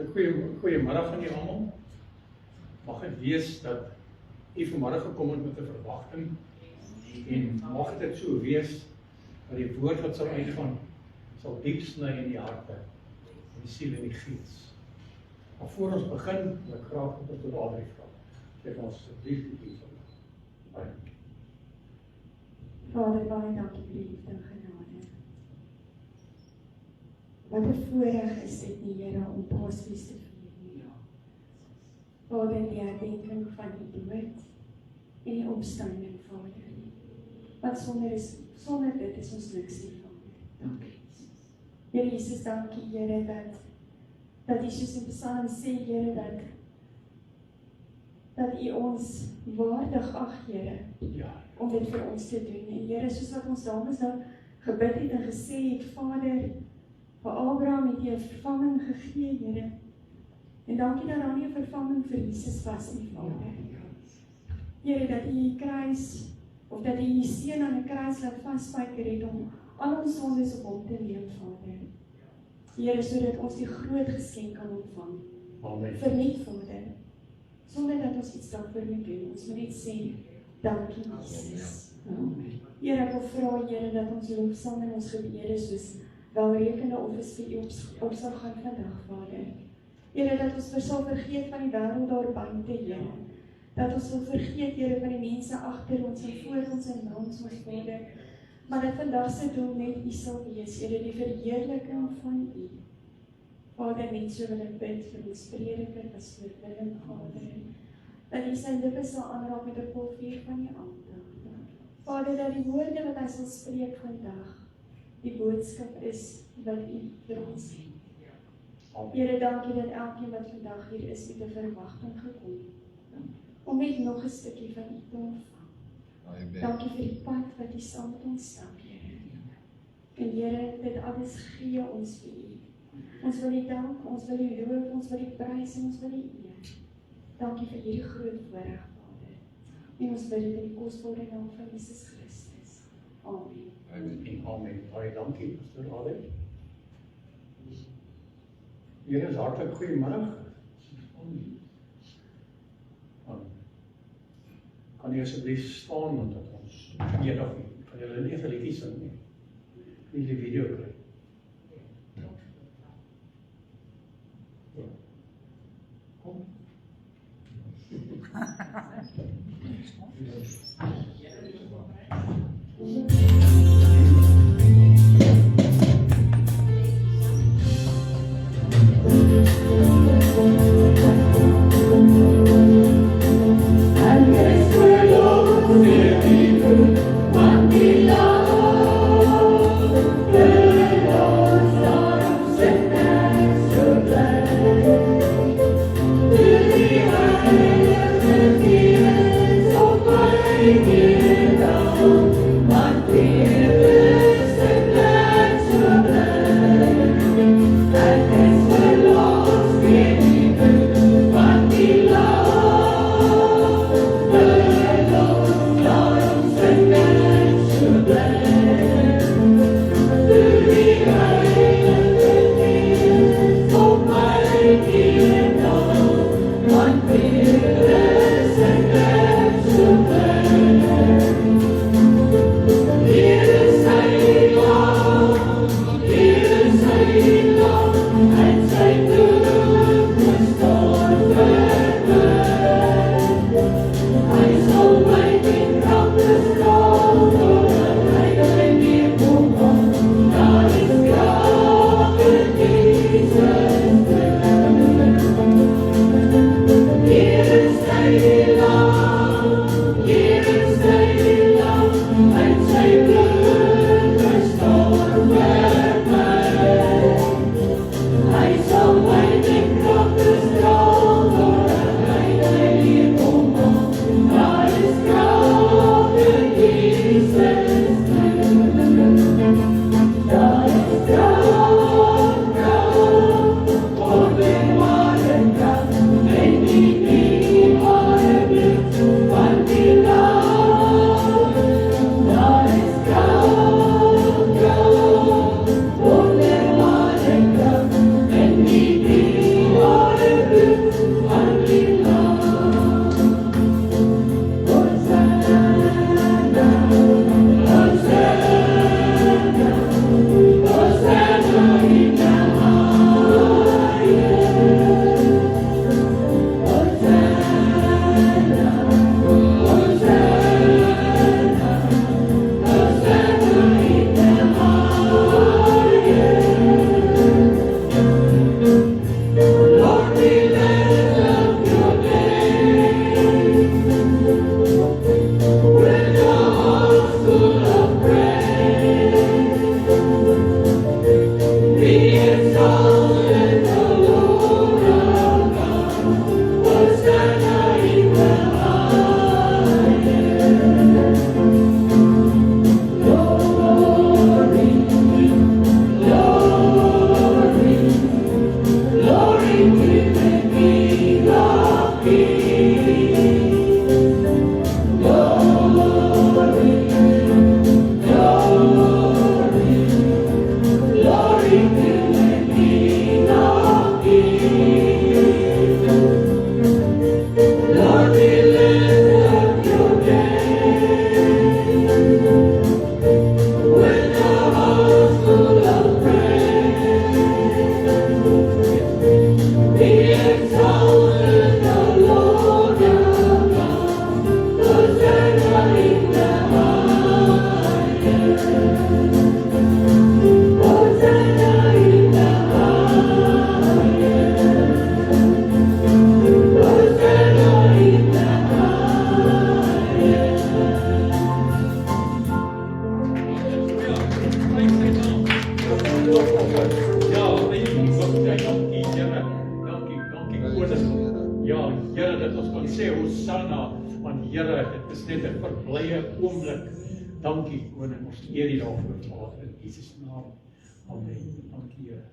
Goeiemiddag aan julle almal. Mag dit wees dat u vanmiddag gekom het met 'n verwagting en mag dit so wees dat die woord wat sal uitgaan sal diep sny in die harte, in die siel en die gees. Maar voor ons begin, wil ek graag tot die Vader vra. Sê vir ons asseblief die Vader. Vader, baie dankie vir die liefde en genade. Wat 'n voorreg is dit nie, Here, om Paasfees te vier nie. Vader, die herdenking van die dood en die opstanding, Vader. Want sonder dit is ons niks nie, Vader. Dankie, Jesus. Here Jesus, dankie, Here, dat U soos in Psalm sê, Here, dat U ons waardig ag, Here, om dit vir ons te doen. En Here, soos wat ons dames dan gebid het en gesê het, Vader, vir Abraham het jy 'n vervanging gegee, Here. En dankie dat daar nie 'n vervanging vir Jesus was nie, Vader. Here, dat U die kruis, of dat U die seun aan 'n kruis laat vasspijker het om al ons sondes op hom te neem, Vader. Here, sodat ons die groot geskenk kan ontvang. Amen. Verniet, Vader. Sonder dat ons iets daarvoor moet doen. Ons moet net sê, dankie, Jesus. Amen. Here, ek wil vra, Here, dat ons lofsang en ons gebede soos welrekende offers vir U op sal gaan vandag, Vader. Here, dat ons sal vergeet van die wêreld daar buite, Here. Dat ons sal vergeet, Here, van die mense agter ons en voor ons en langs ons, Vader. Maar dat vandag se doel net U sal wees, Here, die verheerliking van U. Vader, net so wil ek bid vir ons prediker, pastoor Willem, Vader. Dat U sy lippe sal aanraak met 'n kolvuur van U aandag. Vader, dat die woorde wat hy sal spreek vandag, die boodskap is wat U vir ons het. Here, dankie dat elkeen wat vandag hier is met 'n verwagting gekom, om net nog 'n stukkie van U te ontvang. Dankie vir die pad wat U saam met ons stap, Here. En Here, dit alles gee ons vir U. Ons wil U dank, ons wil U loof, ons wil U prys en ons wil U eer. Dankie vir hierdie groot voorreg, Vader. En ons bid dit in die kosbare naam van Jesus Christus. Amen. En amen. Baie dankie, Pastor Ade. Here is hartlik goeiemiddag. Kan jy asseblief staan, want dat ons eendag kan julle nie vir liedjies sing nie. Nie die video kry. Kom. Thank you. Here, dankie koning. Ja, Here, dat ons kan sê Hosanna, want Here, dit is net 'n verblye oomblik. Dankie koning, ons eer U daarvoor, Vader, in Jesus naam. Amen. Dankie Here.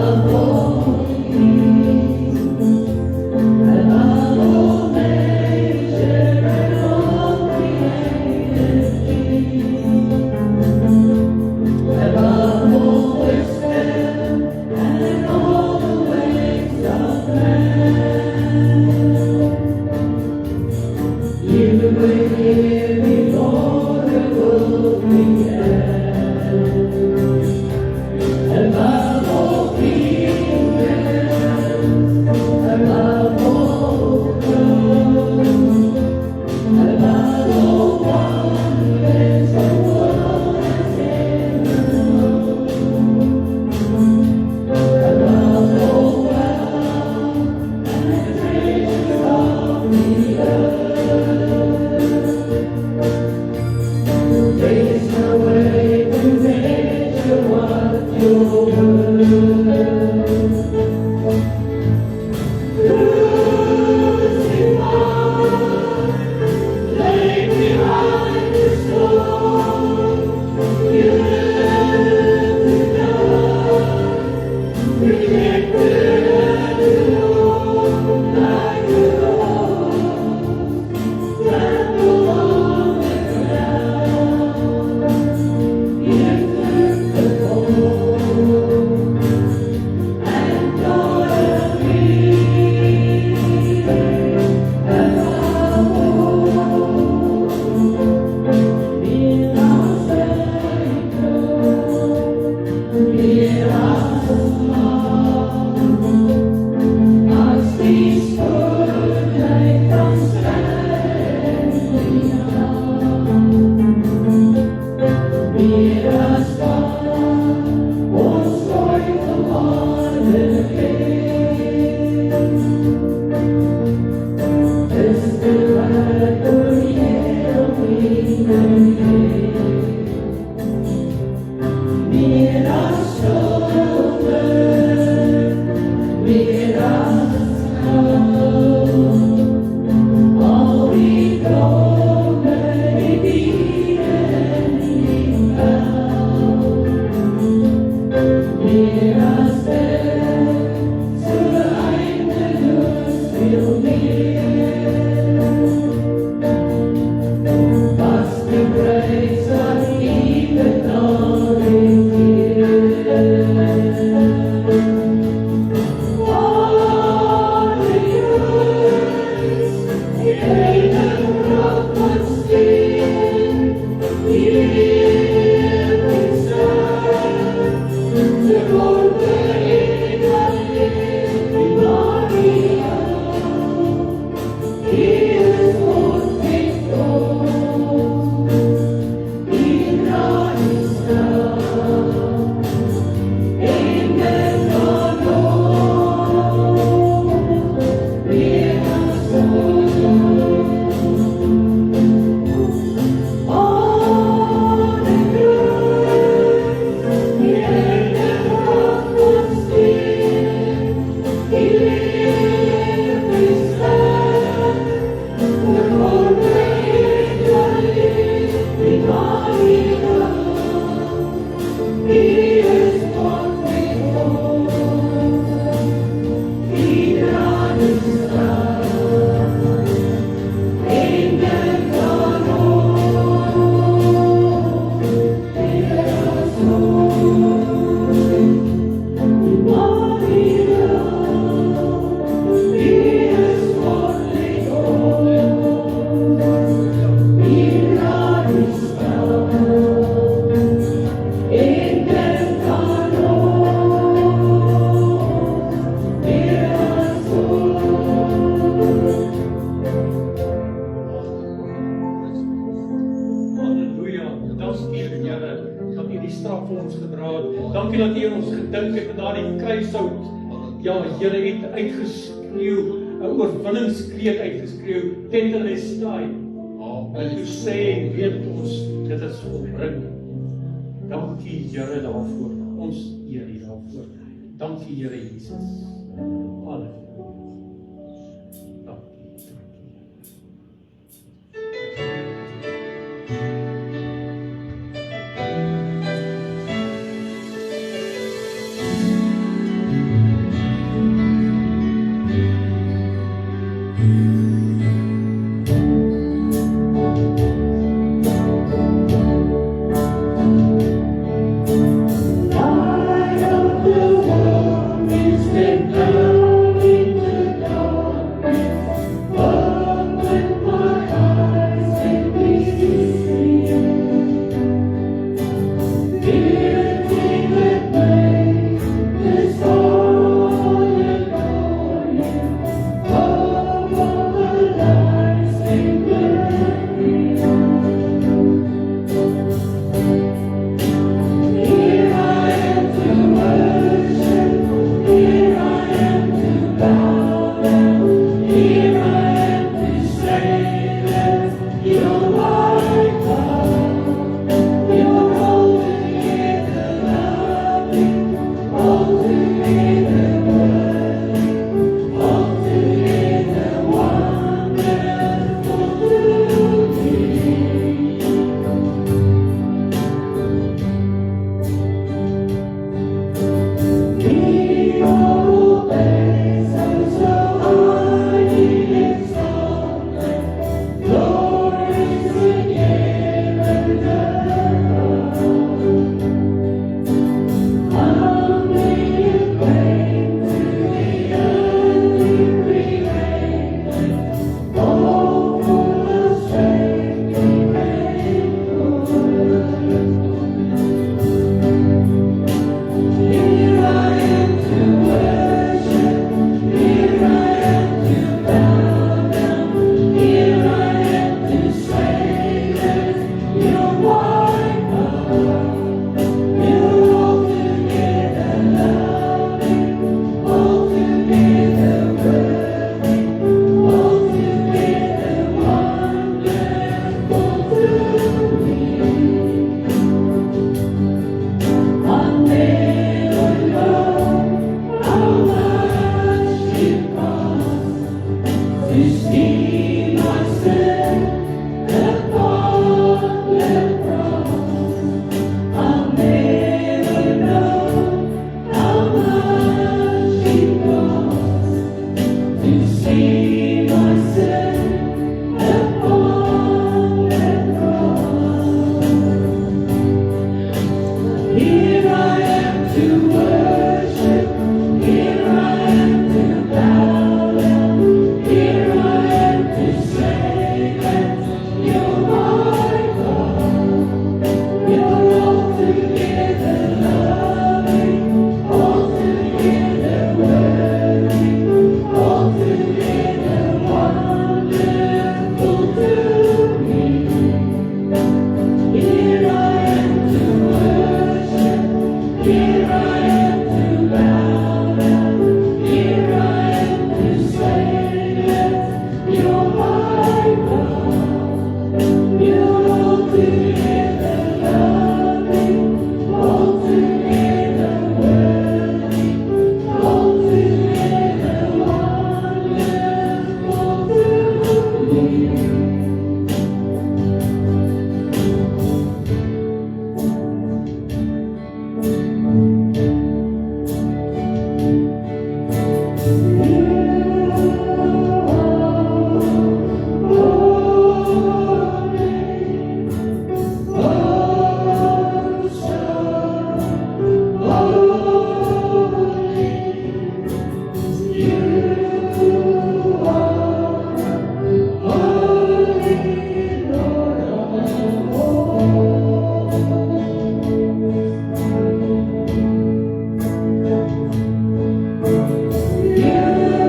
Love aan die kruishout. Ja, Here het uitgeskreeu, 'n oorwinningskreet uitgeskreeu, Tetelestai. En toe sê, weet ons, dit is volbring. Dankie Here daarvoor, ons eer U daarvoor. Dankie Here Jesus. Halleluja. Dankie. You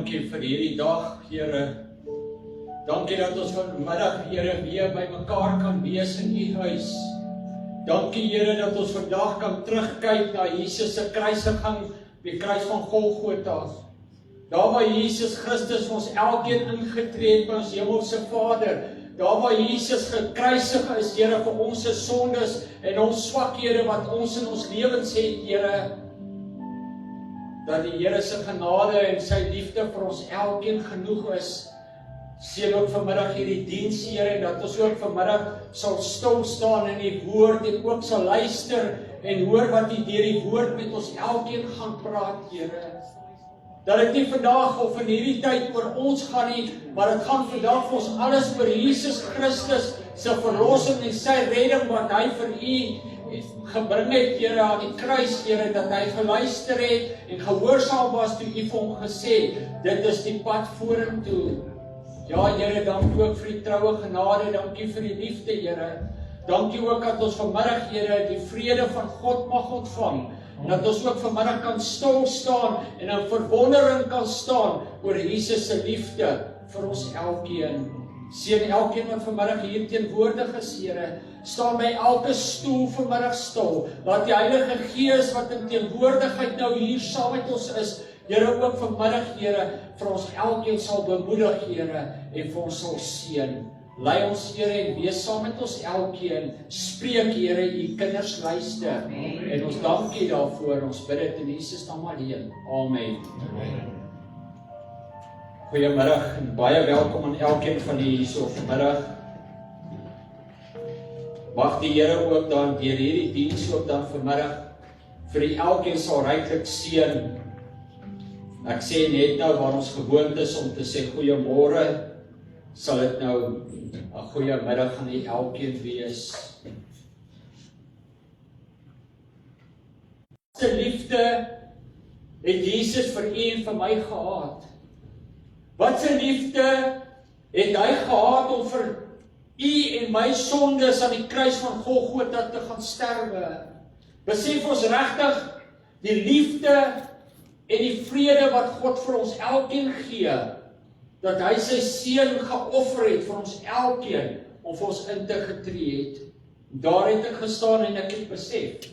dankie vir hierdie dag, Here. Dankie dat ons vanmiddag, Here, weer by mekaar kan wees in U huis. Dankie, Here, dat ons vandag kan terugkyk na Jesus se kruisiging, die kruis van Golgotha. Daar waar Jesus Christus ons elkeen ingetree het by ons hemelse Vader, daar waar Jesus gekruisig is, Here, vir ons se sondes en ons swakhede wat ons in ons lewens het, Here, dat die Here se genade en sy liefde vir ons elkeen genoeg is. Seën ook vanmiddag hierdie diens, Here, en dat ons ook vanmiddag sal stil staan in die woord en ook sal luister en hoor wat U deur die woord met ons elkeen gaan praat, Here. Dat dit nie vandag of in hierdie tyd oor ons gaan nie, maar dit gaan vandag vir ons alles oor Jesus Christus se verlossing en sy redding wat hy vir U gebring het, Here, aan die kruis, Here, dat hy geluister het en gehoorsaam was toe U vir hom gesê, dit is die pad vorentoe. Ja, Here, dankie ook vir die troue genade, dankie vir die liefde, Here. Dankie ook dat ons vanmiddag, Here, die vrede van God mag ontvang. En dat ons ook vanmiddag kan stil staan en in verwondering kan staan oor Jesus se liefde vir ons elkeen. Seën elkeen wat vanmiddag hier teenwoordig is, Here. Staan by elke stoel vanmiddag stil. Laat die Heilige Gees wat in teenwoordigheid nou hier saam met ons is, Here, ook vanmiddag, Here, vir ons elkeen sal bemoedig, Here, en vir ons sal seën. Lei ons, Here, en wees saam met ons elkeen. Spreek, Here, U kinders luister. En ons dankie daarvoor. Ons bid dit in Jesus naam alleen. Amen. Goeiemiddag en baie welkom aan elkeen van julle hierso vanmiddag. Mag die Here ook dan deur hierdie diens ook dan vanmiddag vir u elkeen sal ryklik seën. Ek sê net nou waar ons gewoond is om te sê goeiemôre, sal dit nou 'n goeie middag aan u elkeen wees. Se liefde het Jesus vir u en vir my gehad. Wat se liefde het hy gehad om vir u en my sondes aan die kruis van Golgotha te gaan sterwe? Besef ons regtig die liefde en die vrede wat God vir ons elkeen gee, dat hy sy seun geoffer het vir ons elkeen, om vir ons in te getree het. Daar het ek gestaan en ek het besef,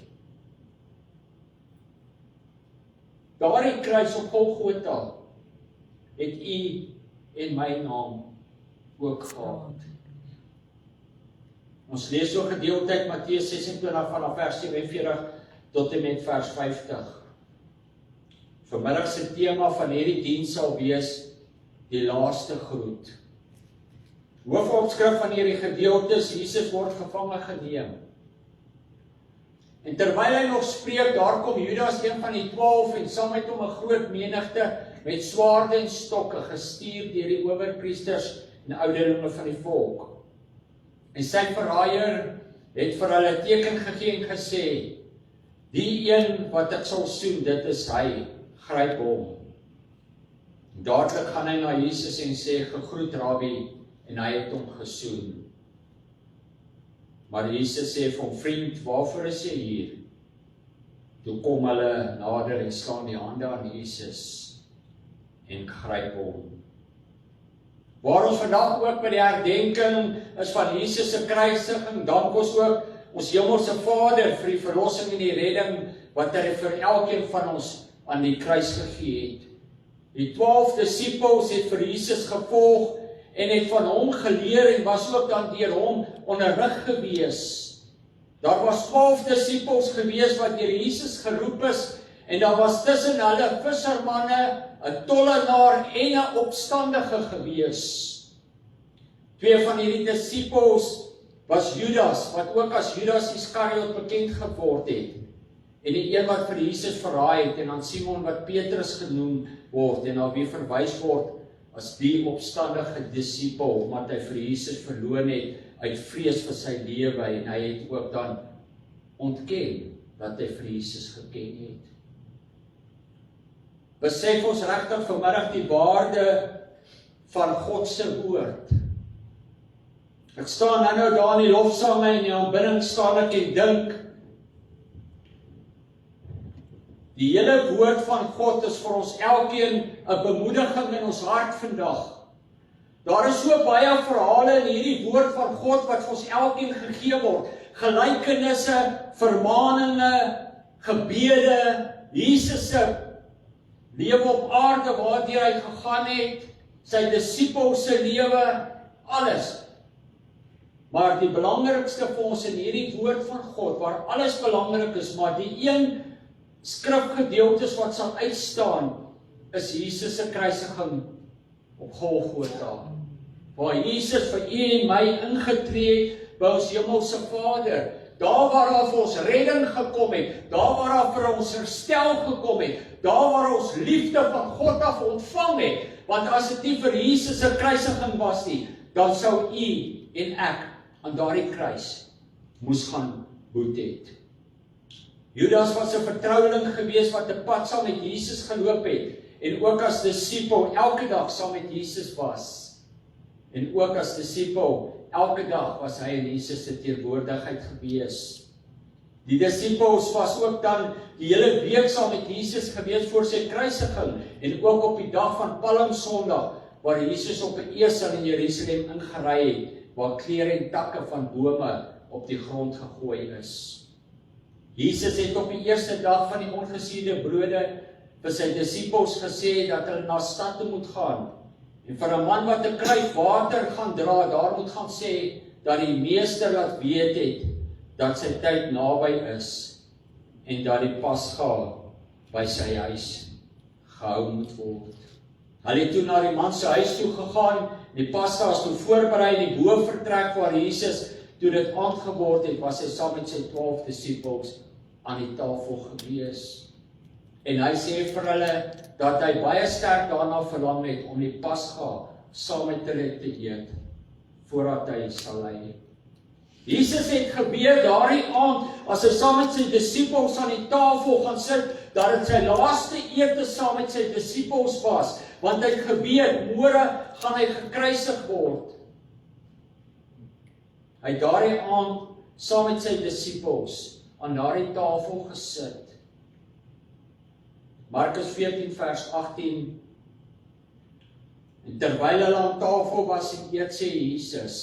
daardie kruis op Golgotha, het u en my naam ook gehad. Ons lees so gedeelte uit Matteus 26 vanaf vers 47 tot en met vers 50. Vanmiddag se tema van hierdie diens sal wees die laaste groet. Hoofopskrif van hierdie gedeelte is Jesus word gevange geneem. En terwyl hy nog spreek, daar kom Judas, een van die 12, en saam met hom 'n groot menigte met swaarde en stokke, gestuur deur die owerpriesters en ouderlinge van die volk. En sy verraaier het vir hulle teken gegee en gesê, die een wat ek sal soen, dit is hy, gryp hom. Dadelik gaan hy na Jesus en sê, gegroet Rabbi, en hy het hom gesoen. Maar Jesus sê vir hom, vriend, waarvoor is jy hier? Toe kom hulle nader en slaan die hande aan Jesus en gryp hom. Waar ons vandag ook by die herdenking is van Jesus se kruisiging, dank ons ook ons hemelse Vader vir die verlossing en die redding wat hy vir elkeen van ons aan die kruis gegee het. Die 12 disippels het vir Jesus gevolg en het van hom geleer en was ook dan deur hom onderrig gewees. Daar was 12 disippels gewees wat deur Jesus geroep is en daar was tussen hulle vissermanne, 'n tollenaar en 'n opstandige gewees. Twee van hierdie disippels was Judas, wat ook as Judas Iskariot bekend geword het, en die een wat vir Jesus verraai het, en dan Simon wat Petrus genoem word, en na wie verwys word as die opstandige disipel, omdat hy vir Jesus verloon het, uit vrees vir sy lewe, en hy het ook dan ontken, dat hy vir Jesus geken het. Besef ons regtig vanmiddag die waarde van God se woord. Ek staan nou daar in die lofsange en die aanbidding staan ek en dink, Die hele woord van God is vir ons elkeen 'n bemoediging in ons hart vandag. Daar is so baie verhale in hierdie woord van God wat vir ons elkeen gegee word. Gelykenisse, vermaaninge, gebede, Jesus se lewe op aarde waardeur hy gegaan het, sy disippels se lewe, alles. Maar die belangrikste vir ons in hierdie woord van God, waar alles belangrik is, maar die een skrifgedeeltes wat sal uitstaan, is Jesus se kruisiging op Golgotha. Waar Jesus vir u en my ingetree het by ons hemelse Vader. Daar waar daar vir ons redding gekom het, daar waar daar vir ons herstel gekom het, daar waar ons liefde van God af ontvang het, want as dit nie vir Jesus se kruisiging was nie, dan sou u en ek aan daardie kruis moes gaan boet het. Judas was 'n vertroueling gewees wat 'n pad saam met Jesus geloop het, en ook as disipel elke dag saam met Jesus was. En ook as disipel elke dag was hy in Jesus se teenwoordigheid gewees. Die disippels was ook dan die hele week saam met Jesus gewees voor sy kruisiging, en ook op die dag van Palmsondag, waar Jesus op 'n esel in Jerusalem ingery het, waar klere en takke van bome op die grond gegooi is. Jesus het op die eerste dag van die ongesuurde brode vir sy disippels gesê dat hulle na stad toe moet gaan, en vir 'n man wat 'n kruik water gaan dra, daar moet gaan sê dat die meester laat weet het dat sy tyd naby is en dat die Pasga by sy huis gehou moet word. Hulle het toe na die man se huis toe gegaan, die Pasga is toe voorberei in die bovenvertrek waar Jesus, toe dit aand geword het, was hy saam met sy 12 disippels aan die tafel gewees. En hy sê vir hulle dat hy baie sterk daarna verlang het om die Pasga saam met hulle te eet, voordat hy sal ly. Jesus het gebeur daardie aand, as hy saam met sy disippels aan die tafel gaan sit, dat dit sy laaste ete saam met sy disippels was, want hy het geweet, môre gaan hy gekruisig word. Hy het daardie aand saam met sy disippels aan daardie tafel gesit. Markus 14 vers 18. En terwyl hulle aan tafel was en eet, sê Jesus,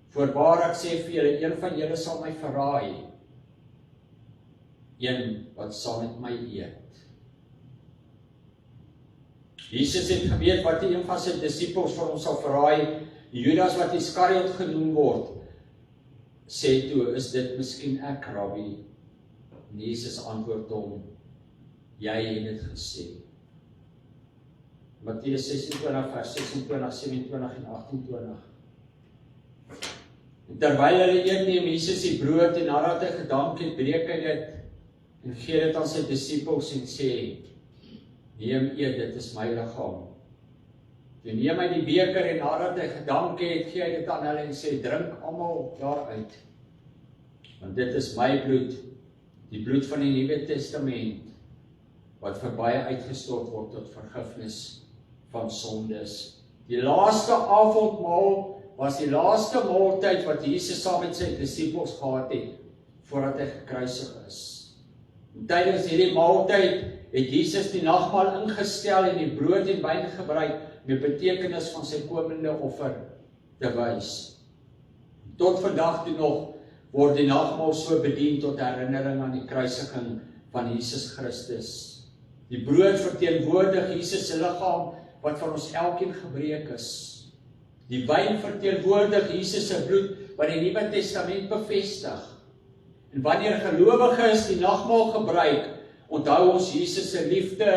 voorwaar ek sê vir julle, een van julle sal my verraai, een wat saam met my eet. Jesus het geweet wat een van sy disippels vir hom sal verraai. Judas, wat Iskariot genoem word, sê toe, is dit miskien ek, Rabbi? En Jesus antwoord hom, jy het dit gesê. Matteus 26 vers 26, 27 en 28. En terwyl hulle eet, neem Jesus die brood en nadat hy gedank het, breek hy dit en gee dit aan sy disippels en sê, neem eet, dit is my liggaam. Toe neem hy die beker en nadat hy gedank het, gee hy dit aan hulle en sê, drink almal daaruit. Want dit is my bloed, die bloed van die Nuwe Testament, wat vir baie uitgestort word tot vergifnis van sondes. Die laaste avondmaal was die laaste maaltyd wat Jesus saam met sy disippels gehad het, voordat hy gekruisig is. En tydens hierdie maaltyd het Jesus die nagmaal ingestel en die brood en wyn gebruik met betekenis van sy komende offer te wys. Tot vandag toe nog word die nagmaal so bedien tot herinnering aan die kruisiging van Jesus Christus. Die brood verteenwoordig Jesus se liggaam wat van ons elkeen gebreek is. Die wyn verteenwoordig Jesus se bloed wat die Nuwe Testament bevestig. En wanneer gelowiges die nagmaal gebruik, onthou ons Jesus se liefde,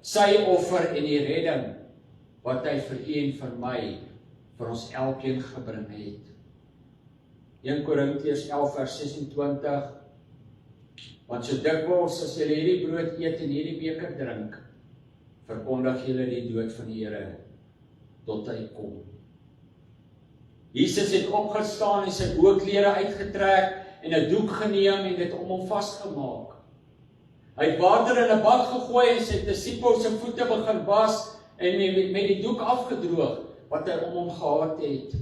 sy offer en die redding wat hy vir u en vir my, vir ons elkeen gebring het. 1 Korintiërs 11 vers 26. Want so dikwels as julle hierdie brood eet en hierdie beker drink, verkondig julle die dood van die Here tot hy kom. Jesus het opgestaan en sy boklere uitgetrek en 'n doek geneem en dit om hom vasgemaak. Hy het water in 'n bak gegooi en sy disippels se voete begin was en met die doek afgedroog wat hy om hom gehad het.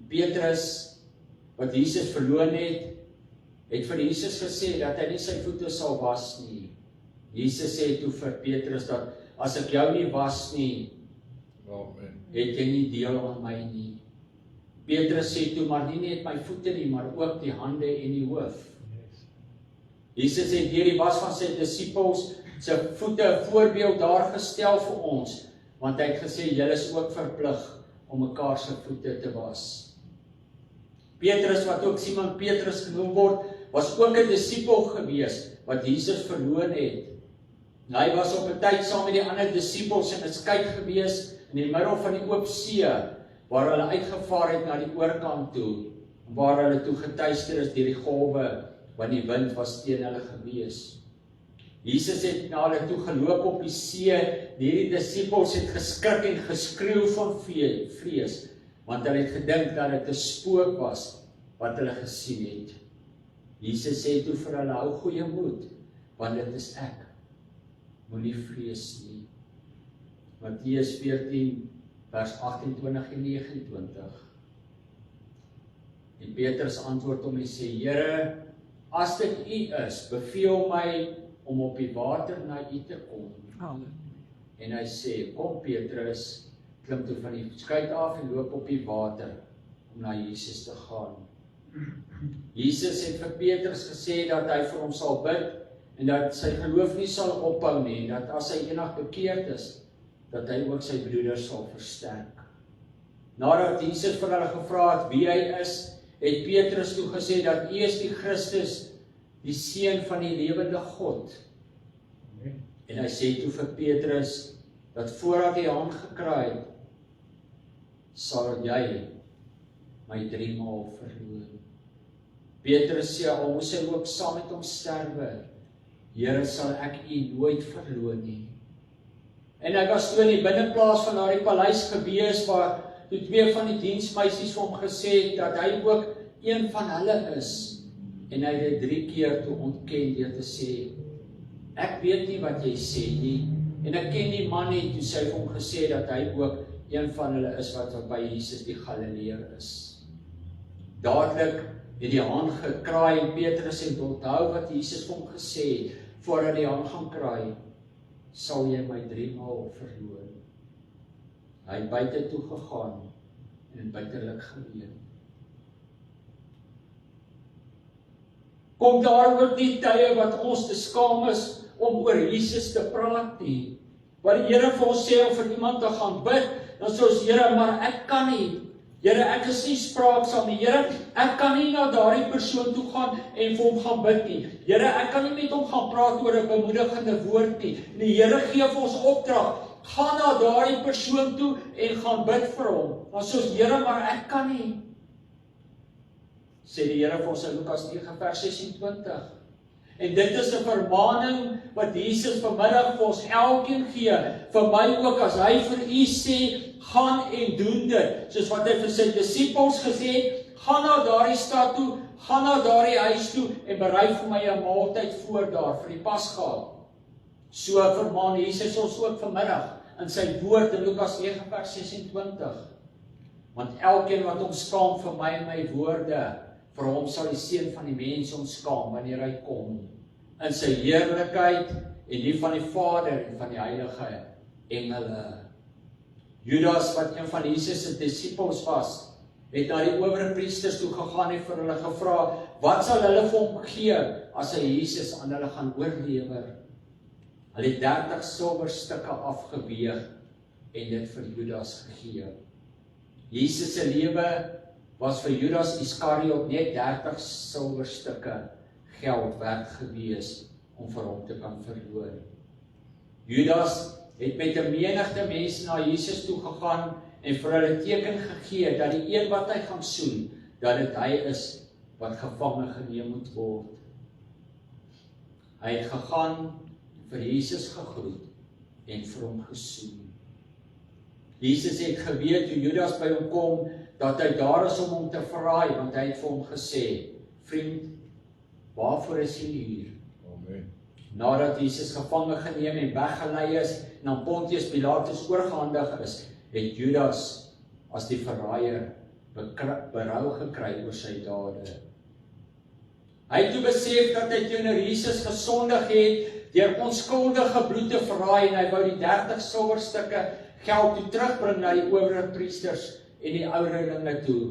Petrus, wat Jesus verloon het het vir Jesus gesê dat hy nie sy voete sal was nie. Jesus sê toe vir Petrus dat as ek jou nie was nie, het jy nie deel aan my nie. Petrus sê toe, maar nie net my voete nie, maar ook die hande en die hoof. Jesus het deur die was van sy disippels sy voete 'n voorbeeld daar gestel vir ons, want hy het gesê, julle is ook verplig om mekaar se voete te was. Petrus, wat ook Simon Petrus genoem word, was ook 'n disipel gewees, wat Jesus verloon het. Hy was op 'n tyd saam met die ander disipels in 'n skei gewees, in die middel van die oop see, waar hulle uitgevaar het na die oorkant toe, waar hulle toe getuister is deur die golwe, want die wind was teen hulle gewees. Jesus het na hulle toe geloop op die see, die disipels het geskrik en geskreeu van vrees, want hulle het gedink dat dit 'n spook was, wat hulle gesien het. Jesus sê toe vir hulle, hou goeie moed, want dit is ek, moenie vrees nie. Matteus 14, vers 28 en 29. En Petrus antwoord hom en sê, Here, as dit U is, beveel my om op die water na U te kom. En hy sê, kom Petrus, klim toe van die skei af en loop op die water, om na Jesus te gaan. Jesus het vir Petrus gesê dat hy vir hom sal bid, en dat sy geloof nie sal ophou nie, en dat as hy eendag bekeerd is, dat hy ook sy broeders sal versterk. Nadat Jesus vir hulle gevra het wie hy is, het Petrus toe gesê dat U is die Christus, die Seun van die lewende God. En hy sê toe vir Petrus, dat voordat hy hand gekraai het, sal jy my 3 maal verloon. Petrus sê, al moes hy ook saam met hom sterwe, Here, sal ek U nooit verloon nie. En hy was toe in die binneplaas van daardie paleis gewees, waar toe 2 van die diensmeisies vir hom gesê het, dat hy ook een van hulle is. En hy het 3 keer toe ontken deur te sê, ek weet nie wat jy sê nie, en ek ken die man nie, toe sy vir hom gesê dat hy ook een van hulle is wat by Jesus die Galileër is. Dadelik het die haan gekraai en Petrus het onthou wat Jesus vir hom gesê het, voordat die haan gaan kraai, sal jy my 3 maal verloon. Hy het buite toe gegaan en buitelik geween. Kom daar ook die tye wat ons te skaam is om oor Jesus te praat nie. Waar die Here vir ons sê om vir iemand te gaan bid, dan sê ons, Here, maar ek kan nie. Here, ek is nie spraaksaam nie. Here, ek kan nie na daardie persoon toe gaan en vir hom gaan bid nie. Here, ek kan nie met hom gaan praat oor 'n bemoedigende woord nie. En die Here gee vir ons opdrag, gaan na daardie persoon toe en gaan bid vir hom. Dan sê ons, Here, maar ek kan nie. Sê die Here vir ons in Lukas 9 vers 26. En dit is 'n vermaaning wat Jesus vanmiddag vir ons elkeen gee, vir my ook, as hy vir u sê, gaan en doen dit, soos wat hy vir sy disippels gesê het, gaan na daardie stad toe, gaan na daardie huis toe, en berei vir my 'n maaltyd voor daar, vir die Pasga. So vermaan Jesus ons ook vanmiddag, in sy woord in Lukas 9 vers 26. Want elkeen wat hom skaam vir my en my woorde, vir hom sal die Seun van die mens ontskaam wanneer hy kom, in sy heerlikheid en die van die Vader en van die heilige engele. Judas, wat een van Jesus se disippels was, het na die owerpriesters toe gegaan en vir hulle gevra, wat sal hulle vir hom gee, as hy Jesus aan hulle gaan oorlewer? Hulle het 30 silwerstukke afgeweeg, en dit vir Judas gegee. Jesus se lewe was vir Judas Iskariot net 30 silwerstukke geld werd gewees, om vir hom te kan verloon. Judas het met 'n menigte mense na Jesus toe gegaan, en vir hulle teken gegee, dat die een wat hy gaan soen, dat dit hy is, wat gevange geneem moet word. Hy het gegaan, vir Jesus gegroet, en vir hom gesoen. Jesus het geweet, toe Judas by hom kom, dat hy daar is om hom te verraai, want hy het vir hom gesê, vriend, waarvoor is jy hier? Amen. Nadat Jesus gevange geneem en weggelei is, en aan Pontius Pilatus oorgehandig is, het Judas as die verraaier berou gekry oor sy dade. Hy het toe besef dat hy teenoor Jesus gesondig het, deur onskuldige bloed te verraai, en hy wou die 30 silwerstukke geld toe terugbring na die owerpriesters en die ouderlinge toe.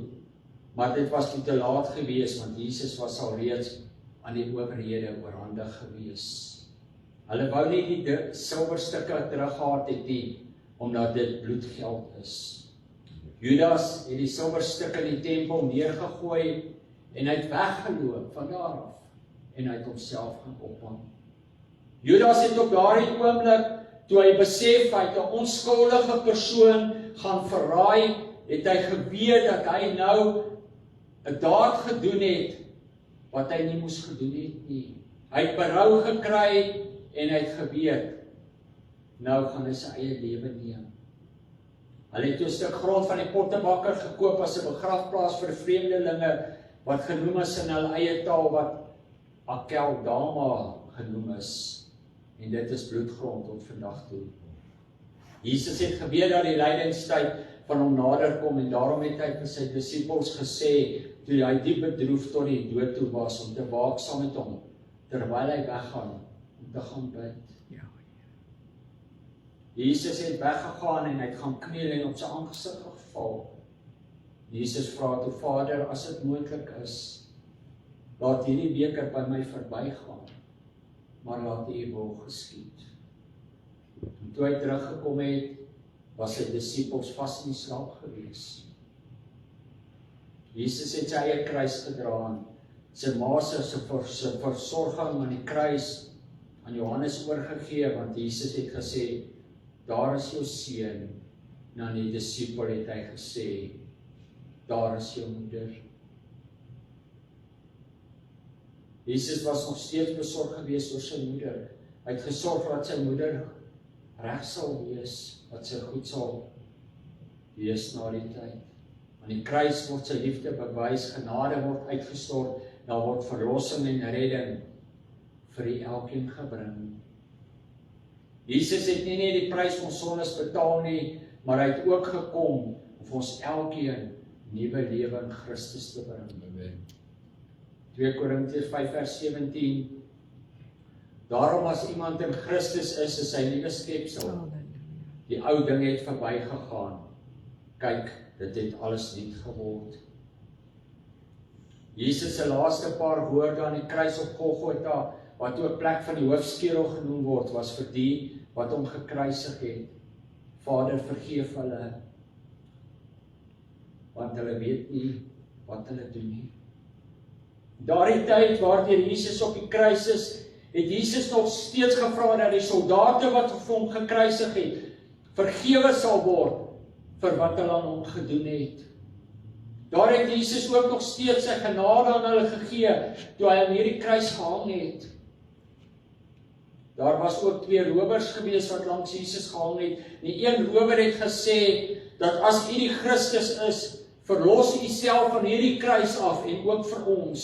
Maar dit was toe te laat gewees, want Jesus was al reeds aan die owerhede oorhandig gewees. Hulle wou nie die silwerstukke teruggehad het nie, omdat dit bloedgeld is. Judas het die silwerstukke in die tempel neergegooi, en hy het weggeloop van daar af, en hy het homself gaan ophang. Judas het op daardie oomblik, toe hy besef hy het 'n onskuldige persoon gaan verraai, het hy geweet dat hy nou 'n daad gedoen het, wat hy nie moes gedoen het nie. Hy het berou gekry, en hy het geweet, nou gaan hy sy eie lewe neem. Hulle het 'n stuk grond van die pottebakker gekoop as 'n begrafplaas vir vreemdelinge, wat genoem is in hulle eie taal, wat Akeldama genoem is. En dit is bloedgrond tot vandag toe. Jesus het geweet dat die lydingstyd van hom nader kom, en daarom het hy vir sy disippels gesê, toe hy diep bedroef tot die dood toe was, om te waak saam met hom, terwyl hy weggaan, om te gaan bid. Jesus het weggegaan, en hy het gaan kniel en op sy aangesig geval. Jesus vra toe, Vader, as dit moontlik is, laat hierdie beker by my verbygaan, maar laat U wil geskied. En toe hy teruggekom het, was sy disippels vas in die slaap gewees. Jesus het sy eie kruis gedra, sy ma se versorging aan die kruis aan Johannes oorgegee, want Jesus het gesê, daar is jou seun, en aan die disipel het hy gesê, daar is jou moeder. Jesus was nog steeds besorg gewees oor sy moeder. Hy het gesorg dat sy moeder reg sal wees, dat sy goed sal wees na die tyd. Aan die kruis word sy liefde bewys, genade word uitgestort, daar word verlossing en redding vir elkeen gebring. Jesus het nie net die prys van sondes betaal nie, maar hy het ook gekom om vir ons elkeen nuwe lewe in Christus te bring. 2 Korintiërs 5 vers 17. Daarom as iemand in Christus is hy nuwe skepsel. Die ou ding het verbygegaan. Kyk, dit het alles nuut geword. Jesus se laaste paar woorde aan die kruis op Golgotha, wat ook plek van die hoofskedel genoem word, was vir die wat hom gekruisig het. Vader, vergeef hulle, want hulle weet nie wat hulle doen nie. Daardie tyd waardeur Jesus op die kruis is, het Jesus nog steeds gevra dat die soldate wat vir hom gekruisig het, vergewe sal word vir wat hulle aan hom gedoen het. Daar het Jesus ook nog steeds sy genade aan hulle gegee, toe hy aan hierdie kruis gehang het. Daar was ook 2 rowers gewees wat langs Jesus gehang het. Die een rower het gesê, dat as U die Christus is, verlos U self van hierdie kruis af, en ook vir ons.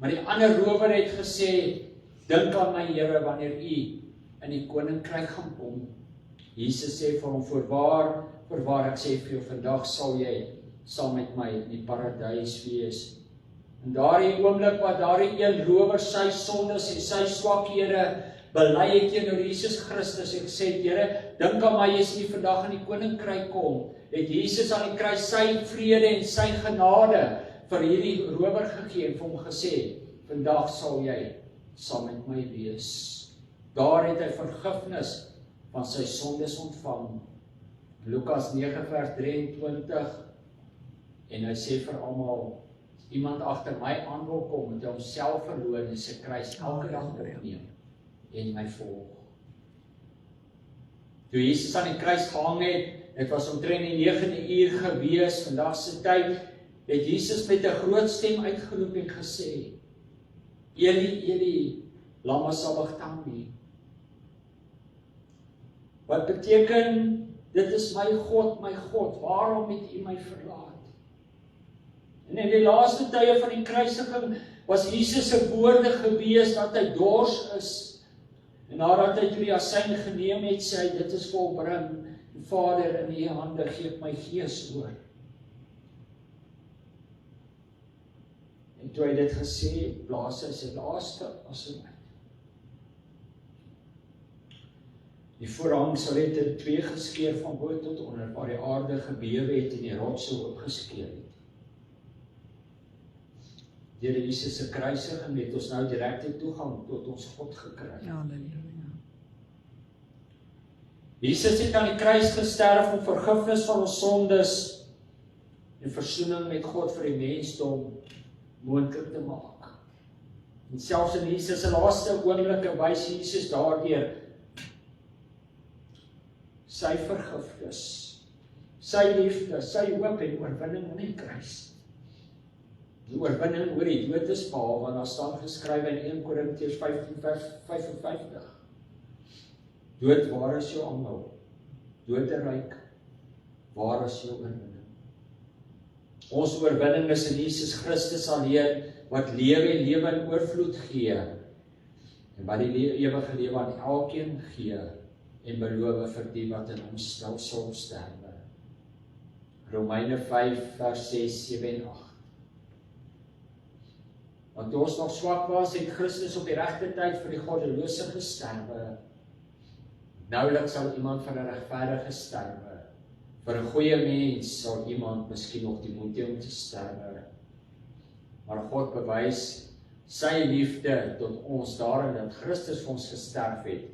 Maar die ander rower het gesê, dink aan my Here, wanneer U in die koninkryk gaan kom. Jesus sê vir hom, voorwaar ek sê vir jou, vandag sal jy saam met my in die paradys wees. En daardie oomblik wat daardie een rower sy sondes en sy swakhede bely het teenoor Jesus Christus, en gesê, Here, dink aan my as U vandag in die koninkryk kom, het Jesus aan die kruis sy vrede en sy genade vir hierdie rower gegee en vir hom gesê, vandag sal jy saam met my wees. Daar het hy vergifnis van sy sondes ontvang. Lukas 9 vers 23, en hy sê vir almal, as iemand agter my aan wil kom, moet hy homself verloon en sy kruis elke dag opneem en my volg. Toe Jesus aan die kruis gehang het, dit was omtrent die 9de uur gewees, vandag se tyd, het Jesus met 'n groot stem uitgeroep en gesê, Eli, Eli, lama sabachthani. Wat beteken, dit is my God, waarom het U my verlaat? En in die laaste tye van die kruisiging was Jesus se woorde gewees dat hy dors is. En nadat hy toe die asyn geneem het, sê hy, dit is volbring. Vader, in U hande gee ek my gees oor. En En toe hy dit gesê het, blaas hy sy laaste asem uit. Die voorhang sal het in twee geskeur van bo tot onder, waar die aarde gebewe het en die rotse oopgeskeur het. Deur Jesus se kruisiging het ons nou direkte toegang tot ons God gekry. Halleluja. Jesus het aan die kruis gesterf om vergifnis van ons sondes en versoening met God vir die mensdom moontlik te maak. En selfs in Jesus se laaste oomblikke wys Jesus daardeur sy vergifnis, sy liefde, sy hoop en oorwinning aan die kruis. Die oorwinning oor die dood is behaal, want daar staan geskryf in 1 Korintiërs 15 vers 55. Dood, waar is jou aanhou? Doderyk, waar is jou oorwinning? Ons oorwinning is in Jesus Christus alleen, wat lewe en lewe in oorvloed gee, en wat die ewige lewe aan elkeen gee, en beloof vir die wat in hom sal sterwe. Romeine 5 vers 6, 7 en 8. Want toe ons nog swak was, het Christus op die regte tyd vir die goddelose gesterwe. Nouliks sal iemand vir 'n regverdige sterwe. Vir 'n goeie mens sal iemand miskien nog die moed hê om te sterwe. Maar God bewys sy liefde tot ons daarin dat Christus vir ons gesterf het,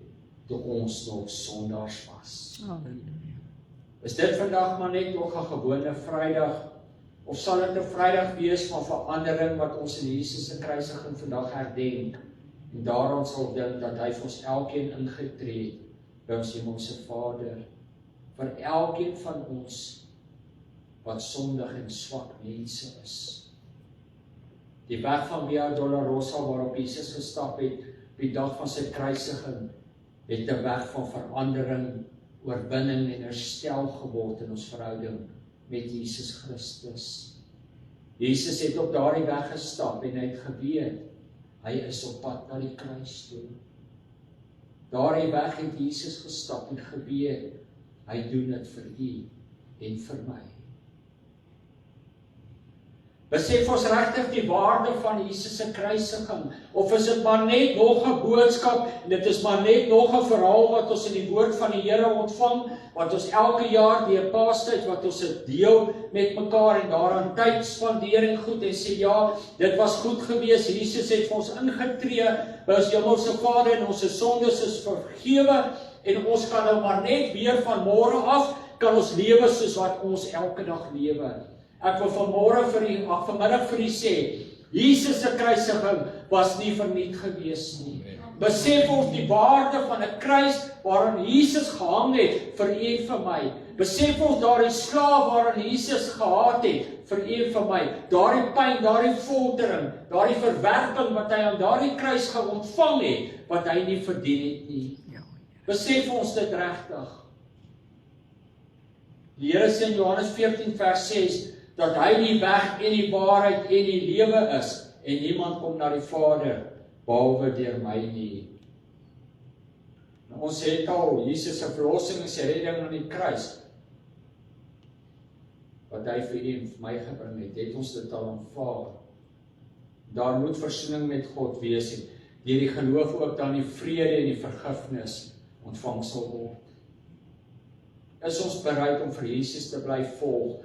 toe ons nog sondaars was. Halleluja. Is dit vandag maar net nog 'n gewone Vrydag, of sal dit 'n Vrydag wees van verandering wat ons in Jesus se kruisiging vandag herdenk, en daaraan sal dink dat hy vir ons elkeen ingetree het by ons hemelse Vader, vir elkeen van ons wat sondig en swak mense is. Die weg van Via Dolorosa waarop Jesus gestap het op die dag van sy kruisiging, het 'n weg van verandering, oorwinning en herstel geword in ons verhouding met Jesus Christus. Jesus het op daardie weg gestap en hy het geweet, hy is op pad na die kruis toe. Daardie weg het Jesus gestap en geweet, hy doen dit vir u en vir my. Besef ons regtig die waarde van Jesus se kruisiging, of is dit maar net nog 'n boodskap, en dit is maar net nog 'n verhaal wat ons in die woord van die Here ontvang, wat ons elke jaar die Paastyd, wat ons dit deel met mekaar, en daaraan tyd spandeer en goed, en sê ja, dit was goed gewees, Jesus het vir ons ingetree, by ons hemelse Vader, en ons sondes is vergewe, en ons kan nou maar net weer van môre af, kan ons lewe soos wat ons elke dag lewe. Ek wil vanmiddag vir u sê, Jesus se kruisiging was nie verniet gewees nie. Besef ons die waarde van 'n kruis waaraan Jesus gehang het vir u en vir my. Besef ons daardie slaaf waaraan Jesus gehaat het vir u en vir my. Daardie pyn, daardie foltering, daardie verwerping wat hy aan daardie kruis ontvang het, wat hy nie verdien het nie. Besef ons dit regtig. Die Here sê in Johannes 14 vers 6, dat hy die weg en die waarheid en die lewe is, en niemand kom na die Vader, behalwe deur my nie. Nou, ons het al Jesus se verlossing en sy redding aan die kruis, wat hy vir u en vir my gebring het ons dit al aanvaar. Daar moet versoening met God wees, en deur die geloof ook dan die vrede en die vergifnis ontvang sal word. Is ons bereid om vir Jesus te bly volg,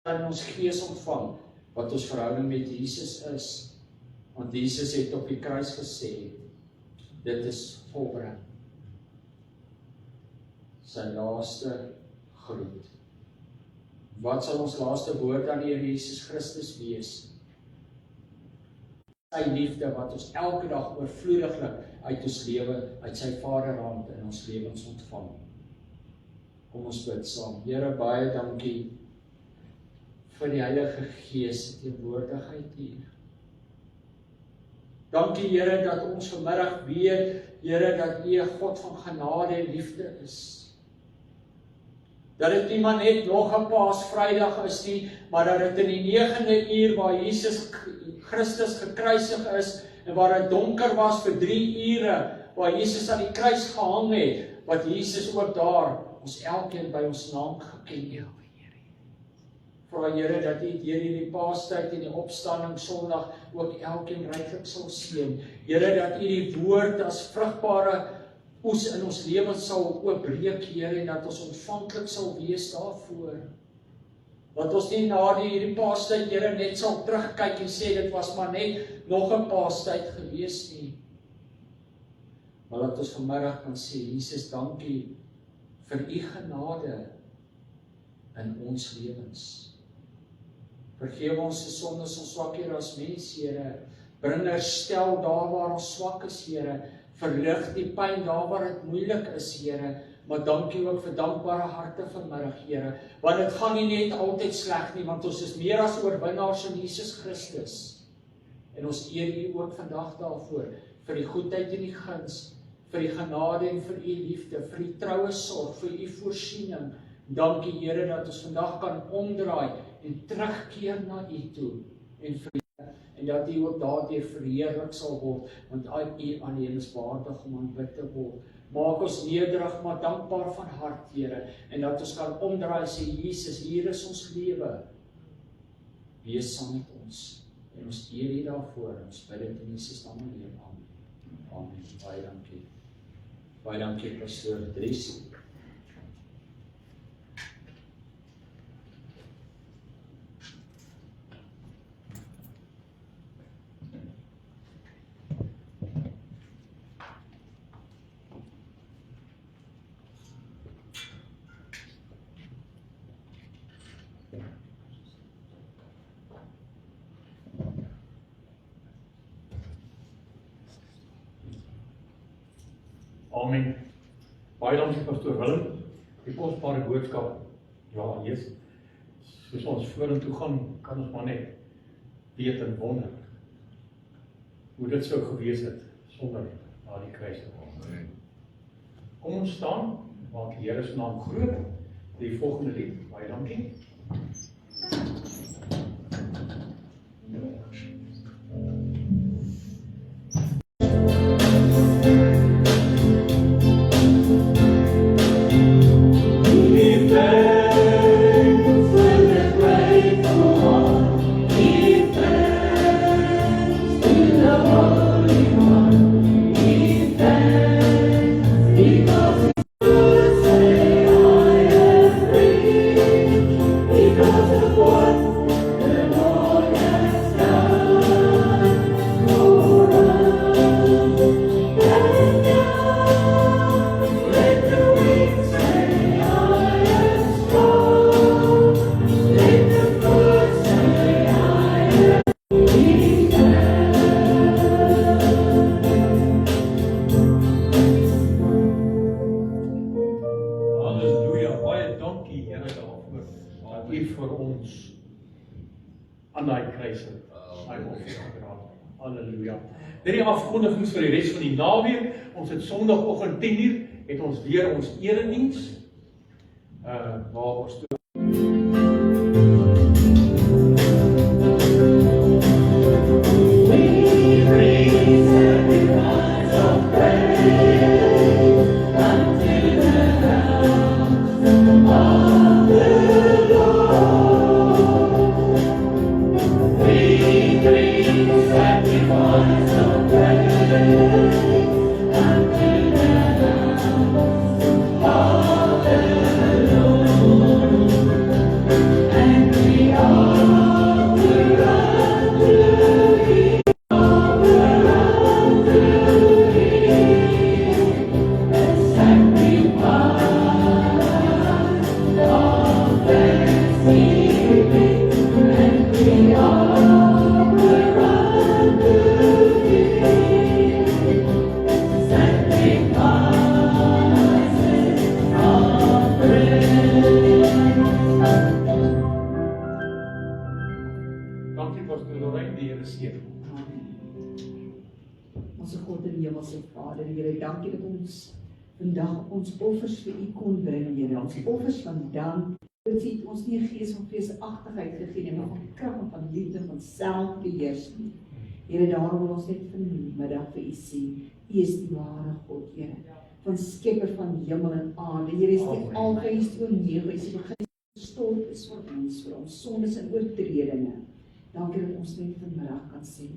in ons gees ontvang, wat ons verhouding met Jesus is, want Jesus het op die kruis gesê, dit is volbring. Sy laaste groet. Wat sal ons laaste woord aan die Here Jesus Christus wees? Sy liefde wat ons elke dag oorvloediglik uit ons lewe, uit sy Vaderhand in ons lewens ontvang. Kom ons bid saam. Here, baie dankie vir die Heilige Gees teenwoordigheid hier. Dankie Here dat ons vanmiddag weet, Here, dat U 'n God van genade en liefde is. Dat dit nie maar net nog 'n Paasvrydag is nie, maar dat dit in die 9de uur waar Jesus Christus gekruisig is, en waar dit donker was vir 3 ure, waar Jesus aan die kruis gehang het, wat Jesus ook daar ons elkeen by ons naam geken het. Vra Here dat U deur hierdie Paastyd en die opstanding Sondag ook elkeen ryklik sal seën. Here dat U die woord as vrugbare oes in ons lewens sal oopbreek, Here, en dat ons ontvanklik sal wees daarvoor. Dat ons nie na hierdie Paastyd, Here, net sal terugkyk en sê dit was maar net nog 'n Paastyd gewees nie. Maar dat ons vanmiddag kan sê, Jesus, dankie vir U genade in ons lewens. Vergewe ons se sondes, ons swakhede as mens, Here. Bring herstel daar waar ons swak is, Here. Verlig die pyn daar waar dit moeilik is, Here. Maar dankie ook vir dankbare harte vanmiddag, Here. Want dit gaan nie net altyd sleg nie, want ons is meer as oorwinnaars in Jesus Christus. En ons eer U ook vandag daarvoor, vir die goedheid en die guns, vir die genade en vir U liefde, vir die troue sorg, vir U voorsiening. Dankie, Here, dat ons vandag kan omdraai en terugkeer na U toe. En dat U ook daardeur verheerlik sal word, want U alleen is waardig om aanbid te word. Maak ons nederig, maar dankbaar van hart, Here, en dat ons kan omdraai en sê, Jesus, hier is ons lewe. Wees saam met ons. En ons eer U daarvoor. Ons bid dit in Jesus naam alleen. Amen. Amen. Baie dankie. Baie dankie, Pastor Dries. Amen. Baie dankie Pastor Willem, die kosbare boodskap. Ja, Jesus, soos ons vorentoe gaan, kan ons maar net weet en wonder hoe dit sou gewees het sonder daardie kruising. Kom ons staan, maak die Here se naam groot. Die volgende lied, baie dankie. Hierdie afkondigings vir die res van die naweek. Ons het Sondagoggend 10:00 het ons weer ons erediens. Waar ons vandag ons offers vir U kon bring, Here. Ons offers van dank. Dit het ons nie 'n gees van vreesagtigheid gegee nie, maar van krag en van liefde, van selfbeheersing. Here, daarom wil ons net vanmiddag vir U sê, U is die ware God, Here, van skepper van hemel en aarde. Here, is die Alfa, U is die Omega, U is die begin, skuld is vir ons sondes en oortredinge. Dankie dat ons net vanmiddag kan sê,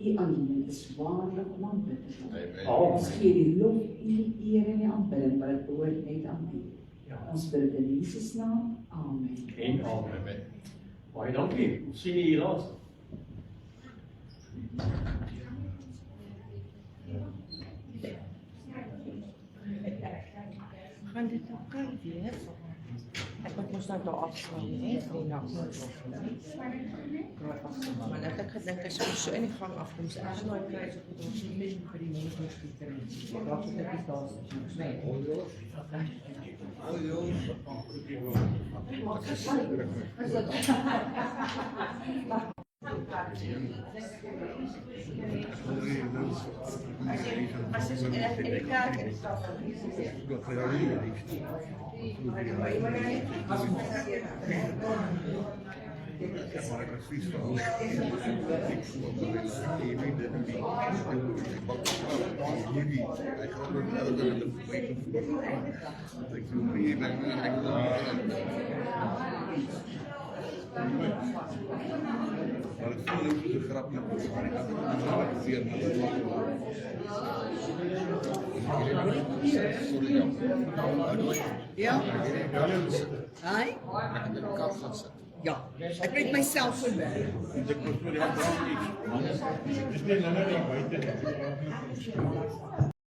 U alleen is waarlik om aanbid te word. Ons gee die lof en die eer en die aanbidding wat dit behoort net aan U. Ja. Ons bid dit in Jesus naam. Amen. En amen. Baie dankie. Ons sien U hier laat. Gaan dit oké wees? Ek moet mos nou daar afslaan, hè? Nee, nou. Maar net ek gedink as ons so in die gang afkom, so ek nou kry so goed ons nie meer vir die mense geskieter nie. Dat is net daar so. Nee. As is in die kerk en stap. Maar het viel ook de grap niet op, maar ik had het niet weer naar de Ja? Hi? Ja, ek met my selfoon werk. Ik moest met die hand iets. Dis net nou net buite.